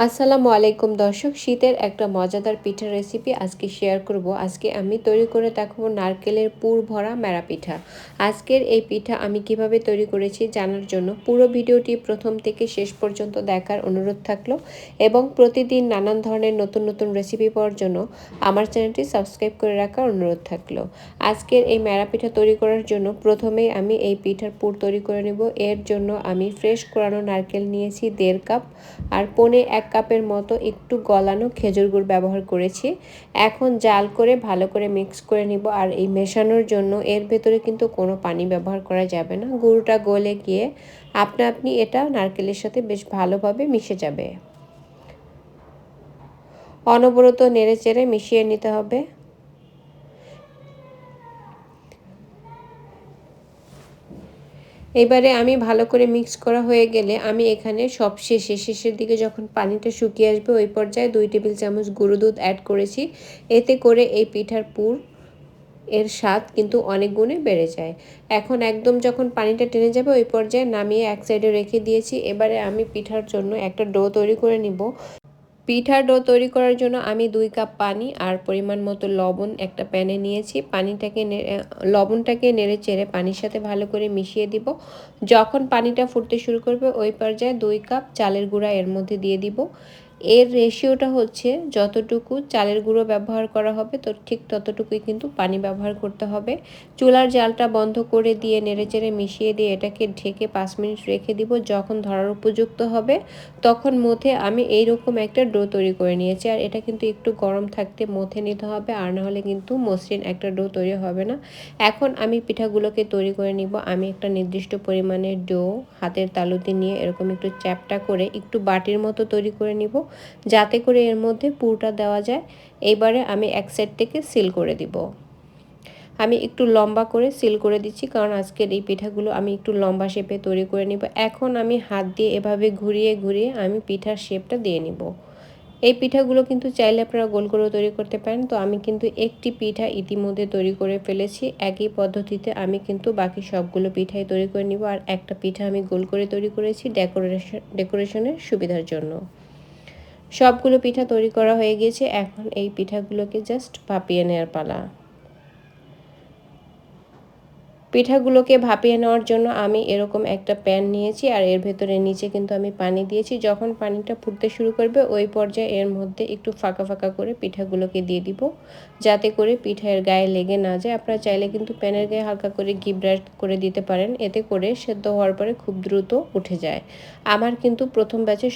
আসসালামু আলাইকুম দর্শক, শীতের একটা মজাদার পিঠার রেসিপি আজকে শেয়ার করব। আজকে আমি তৈরি করে দেখাবো নারকেলের পুর ভরা মেরা পিঠা। আজকের এই পিঠা আমি কিভাবে তৈরি করেছি জানার জন্য পুরো ভিডিওটি প্রথম থেকে শেষ পর্যন্ত দেখার অনুরোধ থাকলো এবং প্রতিদিন নানান ধরনের নতুন নতুন রেসিপি পাওয়ার জন্য আমার চ্যানেলটি সাবস্ক্রাইব করে রাখার অনুরোধ থাকলো। আজকের এই মেরা পিঠা তৈরি করার জন্য প্রথমেই আমি এই পিঠার পুর তৈরি করে নেব। এর জন্য আমি ফ্রেশ কোরানো নারকেল নিয়েছি 1.5 কাপ, আর পৌনে 1 কাপের মতো একটু গলানো খেজুর গুড় ব্যবহার করেছি। এখন জাল করে ভালো করে মিক্স করে নিব। আর এই মেশানোর জন্য এর ভেতরে কিন্তু কোনো পানি ব্যবহার করা যাবে না। গুড়টা গলে গিয়ে আপনা আপনি এটা নারকেলের সাথে বেশ ভালোভাবে মিশে যাবে। অনবরত নেড়েচেড়ে মিশিয়ে নিতে হবে। এবারে আমি ভালো করে মিক্স করা হয়ে গেলে আমি এখানে শেষের দিকে যখন পানিটা শুকিয়ে আসবে ওই পর্যায়ে 2 টেবিল চামচ গুঁড়ো দুধ অ্যাড করেছি। এতে করে এই পিঠার পুর এর স্বাদ কিন্তু অনেক গুণে বেড়ে যায়। এখন একদম যখন পানিটা টেনে যাবে ওই পর্যায়ে নামিয়ে এক সাইডে রেখে দিয়েছি। এবারে আমি পিঠার জন্য একটা ডো তৈরি করে নিব। পিঠার ডো তৈরি করার জন্য আমি 2 কাপ পানি আর পরিমাণ মতো লবণ একটা প্যানে নিয়েছি। লবণটাকে নেড়ে চেড়ে পানির সাথে ভালো করে মিশিয়ে দিব। যখন পানিটা ফুটতে শুরু করবে ওই পর্যায়ে 2 কাপ চালের গুঁড়া এর মধ্যে দিয়ে দিব। এর রেশিওটা হচ্ছে যতটুকু চালের গুঁড়ো ব্যবহার করা হবে তো ঠিক ততটুকুই কিন্তু পানি ব্যবহার করতে হবে। চুলার জালটা বন্ধ করে দিয়ে নেড়েচেড়ে মিশিয়ে দিয়ে এটাকে ঢেকে 5 মিনিট রেখে দিব। যখন ধরার উপযুক্ত হবে তখন মধ্যে আমি এইরকম একটা ডো তৈরি করে নিয়েছি। আর এটা কিন্তু একটু গরম থাকতে মথে নিতে হবে, আর না হলে কিন্তু মসৃণ একটা ডো তৈরি হবে না। এখন আমি পিঠাগুলোকে তৈরি করে নিব। আমি একটা নির্দিষ্ট পরিমাণের ডো হাতের তালুতে নিয়ে এরকম একটু চ্যাপটা করে একটু বাটির মতো তৈরি করে নিব, যাতে করে এর মধ্যে পুরটা দেওয়া যায়। এইবারে আমি এক সাইড থেকে সিল করে দিব। আমি একটু লম্বা করে সিল করে দিচ্ছি, কারণ আজকের এই পিঠাগুলো আমি একটু লম্বা শেপে তৈরি করে নিব। এখন আমি হাত দিয়ে এভাবে ঘুরিয়ে ঘুরিয়ে আমি পিঠার শেপটা দিয়ে নিব। এই পিঠাগুলো কিন্তু চাইলে আপনারা গোল করেও তৈরি করতে পারেন। তো আমি কিন্তু একটি পিঠা ইতিমধ্যে তৈরি করে ফেলেছি। একই পদ্ধতিতে আমি কিন্তু বাকি সবগুলো পিঠাই তৈরি করে নিব। আর একটা পিঠা আমি গোল করে তৈরি করেছি ডেকোরেশনের সুবিধার জন্য। সবগুলো পিঠা তৈরি করা হয়ে গিয়েছে। এখন এই পিঠাগুলোকে জাস্ট ভাপিয়ে নেওয়ার পালা। পিঠাগুলোকে ভাপিয়ে নেওয়ার জন্য আমি এরকম একটা প্যান নিয়েছি, আর এর ভেতরে নিচে কিন্তু আমি পানি দিয়েছি। যখন পানিটা ফুটতে শুরু করবে ওই পর্যায়ে এর মধ্যে একটু ফাঁকা ফাঁকা করে পিঠাগুলোকে দিয়ে দিব, যাতে করে পিঠার গায়ে লেগে না যায়। আপনারা চাইলে কিন্তু প্যানের গায়ে হালকা করে ঘি ব্রাশ করে দিতে পারেন, এতে করে সেদ্ধ হওয়ার পরে খুব দ্রুত উঠে যায়। আমার কিন্তু প্রথম ব্যাচে